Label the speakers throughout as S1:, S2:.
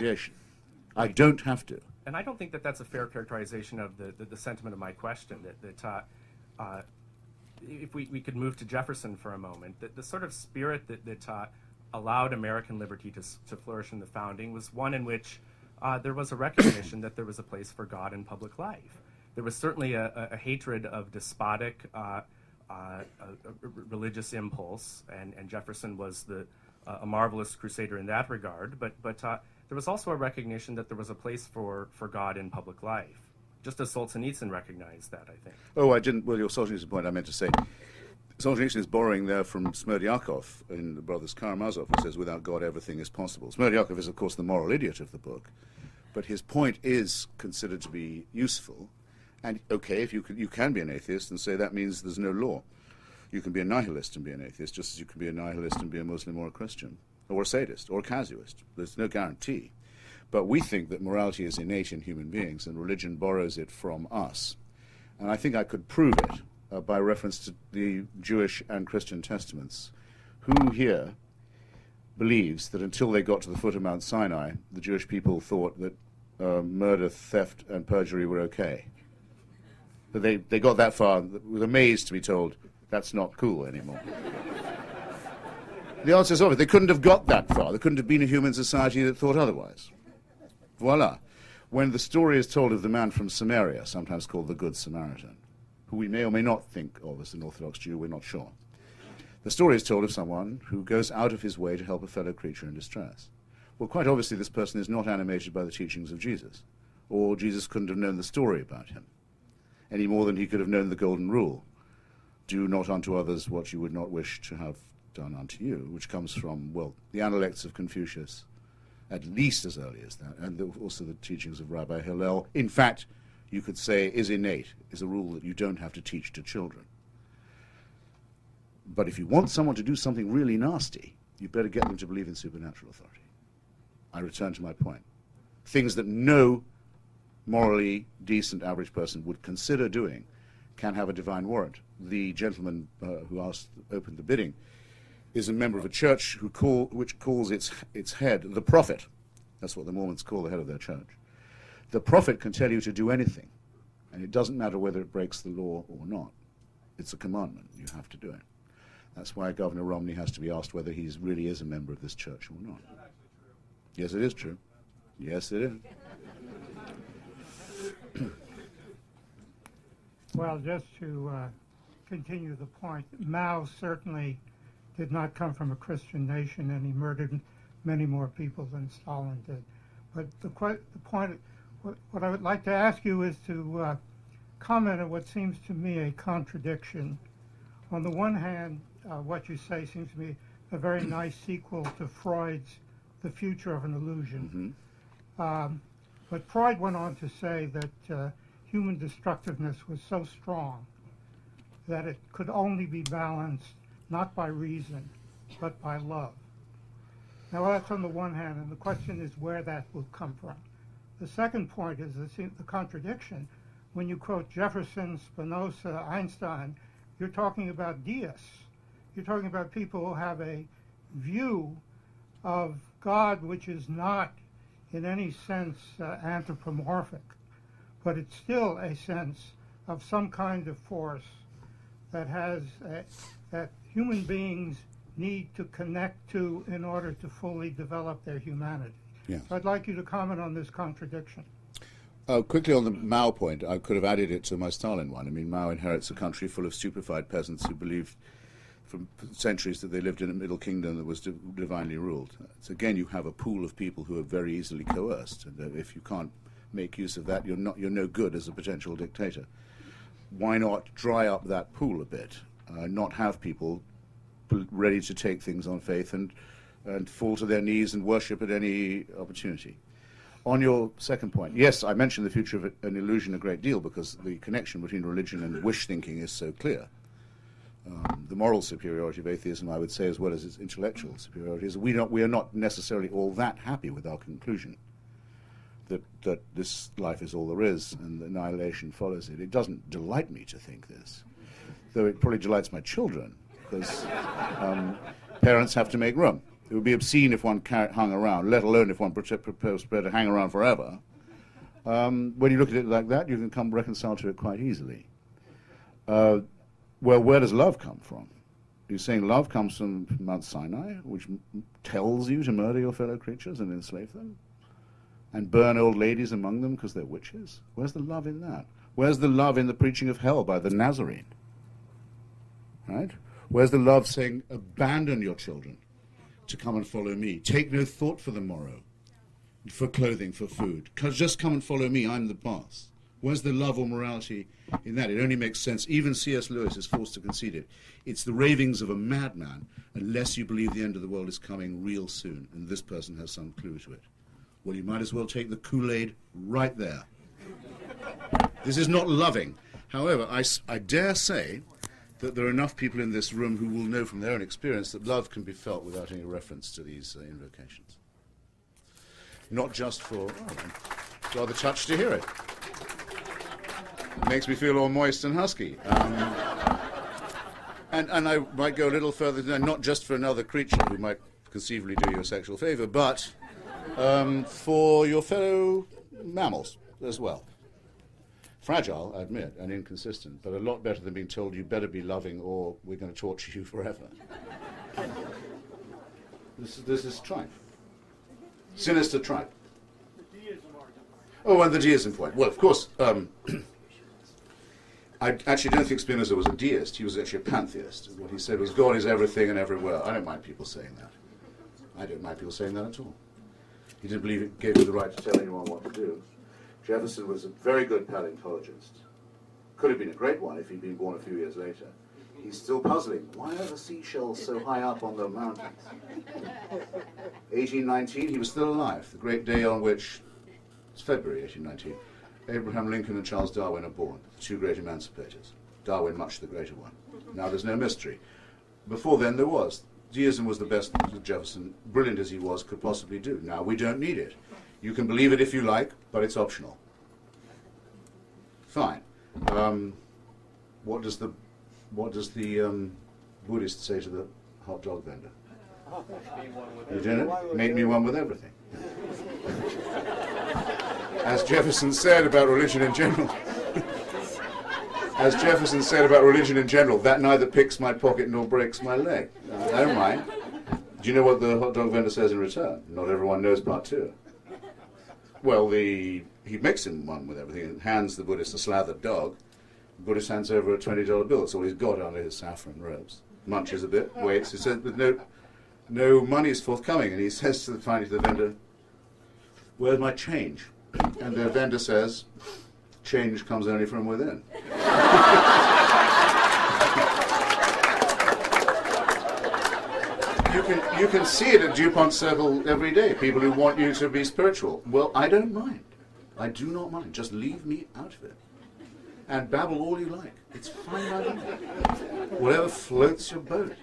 S1: Yes, I don't have to.
S2: And I don't think that that's a fair characterization of the sentiment of my question, if we could move to Jefferson for a moment, that the sort of spirit that allowed American liberty to flourish in the founding was one in which there was a recognition that there was a place for God in public life. There was certainly a hatred of despotic religious impulse, and Jefferson was a marvelous crusader in that regard, but there was also a recognition that there was a place for God in public life, just as Solzhenitsyn recognized that, I think.
S1: Oh, I didn't. Well, your Solzhenitsyn point, I meant to say, Solzhenitsyn is borrowing there from Smerdyakov in the Brothers Karamazov, who says, without God, everything is possible. Smerdyakov is, of course, the moral idiot of the book, but his point is considered to be useful. And, okay, if you can be an atheist and say that means there's no law. You can be a nihilist and be an atheist, just as you can be a nihilist and be a Muslim or a Christian, or a sadist, or a casuist. There's no guarantee. But we think that morality is innate in human beings, and religion borrows it from us. And I think I could prove it by reference to the Jewish and Christian testaments. Who here believes that until they got to the foot of Mount Sinai, the Jewish people thought that murder, theft, and perjury were okay? That they got that far, were amazed to be told, that's not cool anymore. The answer is obvious. They couldn't have got that far. There couldn't have been a human society that thought otherwise. Voila. When the story is told of the man from Samaria, sometimes called the Good Samaritan, who we may or may not think of as an Orthodox Jew, we're not sure. The story is told of someone who goes out of his way to help a fellow creature in distress. Well, quite obviously this person is not animated by the teachings of Jesus, or Jesus couldn't have known the story about him, any more than he could have known the golden rule. Do not unto others what you would not wish to have done unto you, which comes from, well, the Analects of Confucius, at least as early as that, and also the teachings of Rabbi Hillel. In fact, you could say is innate, is a rule that you don't have to teach to children. But if you want someone to do something really nasty, you better get them to believe in supernatural authority. I return to my point. Things that no morally decent average person would consider doing can have a divine warrant. The gentleman who opened the bidding is a member of a church which calls its head the prophet. That's what the Mormons call the head of their church. The prophet can tell you to do anything, and it doesn't matter whether it breaks the law or not. It's a commandment. You have to do it. That's why Governor Romney has to be asked whether he really is a member of this church or not. Yes, it is true. Yes, it is.
S3: Well, just to continue the point, Mao certainly did not come from a Christian nation, and he murdered many more people than Stalin did. But the point, what I would like to ask you is to comment on what seems to me a contradiction. On the one hand, what you say seems to me a very nice sequel to Freud's The Future of an Illusion. Mm-hmm. But Freud went on to say that human destructiveness was so strong that it could only be balanced not by reason, but by love. Now that's on the one hand, and the question is where that will come from. The second point is the contradiction. When you quote Jefferson, Spinoza, Einstein, you're talking about deists. You're talking about people who have a view of God which is not in any sense anthropomorphic, but it's still a sense of some kind of force that has that human beings need to connect to in order to fully develop their humanity.
S1: Yes.
S3: So I'd like you to comment on this contradiction.
S1: Quickly on the Mao point, I could have added it to my Stalin one. I mean, Mao inherits a country full of stupefied peasants who believed from centuries that they lived in a middle kingdom that was divinely ruled. So again, you have a pool of people who are very easily coerced, and if you can't make use of that, you're no good as a potential dictator. Why not dry up that pool a bit, not have people ready to take things on faith and fall to their knees and worship at any opportunity? On your second point, yes, I mentioned the future of an illusion a great deal because the connection between religion and wish thinking is so clear. The moral superiority of atheism, I would say, as well as its intellectual superiority, is we are not necessarily all that happy with our conclusion that this life is all there is and annihilation follows it. It doesn't delight me to think this, though it probably delights my children, because parents have to make room. It would be obscene if one hung around, let alone if one proposed to hang around forever. When you look at it like that, you can come reconcile to it quite easily. Well, where does love come from? You're saying love comes from Mount Sinai, which tells you to murder your fellow creatures and enslave them? And burn old ladies among them because they're witches? Where's the love in that? Where's the love in the preaching of hell by the Nazarene? Right? Where's the love saying, abandon your children to come and follow me? Take no thought for the morrow, for clothing, for food. Just come and follow me, I'm the boss. Where's the love or morality in that? It only makes sense. Even C.S. Lewis is forced to concede it. It's the ravings of a madman, unless you believe the end of the world is coming real soon, and this person has some clue to it. Well, you might as well take the Kool-Aid right there. This is not loving. However, I dare say that there are enough people in this room who will know from their own experience that love can be felt without any reference to these invocations. Not just for... I'm rather touched to hear it. It makes me feel all moist and husky. And I might go a little further than that, not just for another creature who might conceivably do you a sexual favor, but for your fellow mammals as well. Fragile, I admit, and inconsistent, but a lot better than being told you better be loving or we're going to torture you forever. This is tripe. Sinister tripe. Oh, and the deism point. Well, of course, I actually don't think Spinoza was a deist. He was actually a pantheist. What he said was God is everything and everywhere. I don't mind people saying that. I don't mind people saying that at all. He didn't believe it gave you the right to tell anyone what to do. Jefferson was a very good paleontologist. Could have been a great one if he'd been born a few years later. He's still puzzling. Why are the seashells so high up on the mountains? 1819, he was still alive. The great day on which, it's February 1819, Abraham Lincoln and Charles Darwin are born, the two great emancipators. Darwin much the greater one. Now there's no mystery. Before then there was. Deism was the best that Jefferson, brilliant as he was, could possibly do. Now we don't need it. You can believe it if you like, but it's optional. Fine. What does the Buddhist say to the hot dog vendor? You doing it? Make me one with everything. As Jefferson said about religion in general, that neither picks my pocket nor breaks my leg. I don't mind. Do you know what the hot dog vendor says in return? Not everyone knows part two. Well, he makes him one with everything and hands the Buddhist a slathered dog. The Buddhist hands over a $20 bill. That's all he's got under his saffron robes. Munches a bit, waits. He says, but no money is forthcoming. And he says finally to the vendor, where's my change? And the vendor says, change comes only from within. You can see it at DuPont Circle every day, people who want you to be spiritual. Well, I don't mind. I do not mind. Just leave me out of it. And babble all you like. It's fine by me. Whatever floats your boat.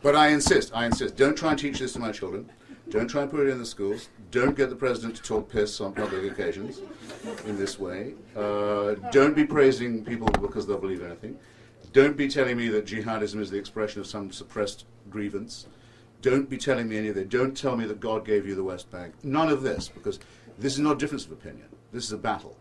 S1: But I insist, don't try and teach this to my children. Don't try and put it in the schools. Don't get the president to talk piss on public occasions in this way. Don't be praising people because they'll believe anything. Don't be telling me that jihadism is the expression of some suppressed grievance. Don't be telling me any of that. Don't tell me that God gave you the West Bank. None of this, because this is not a difference of opinion. This is a battle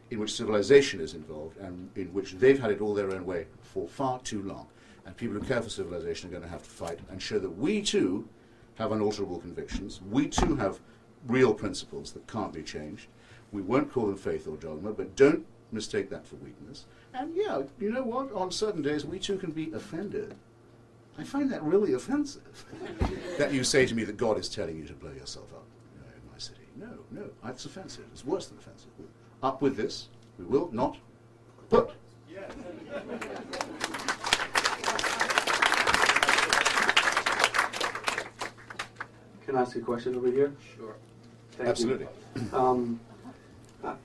S1: in which civilization is involved and in which they've had it all their own way for far too long. And people who care for civilization are going to have to fight and show that we too have unalterable convictions. We too have real principles that can't be changed. We won't call them faith or dogma, but don't mistake that for weakness. And yeah, you know what? On certain days, we too can be offended. I find that really offensive. That you say to me that God is telling you to blow yourself up in my city. No, it's offensive. It's worse than offensive. Up with this. We will not put.
S4: Can I ask a question over here?
S2: Sure.
S4: Thank
S1: Absolutely.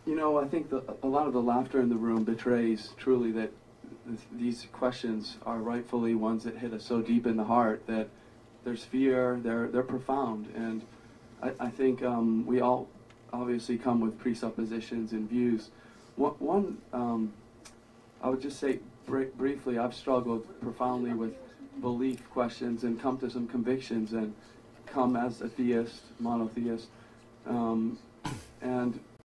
S4: You. I think a lot of the laughter in the room betrays truly that these questions are rightfully ones that hit us so deep in the heart that there's fear, they're profound, and I think we all obviously come with presuppositions and views. One I would just say briefly, I've struggled profoundly with belief questions and come to some convictions and come as a theist, monotheist.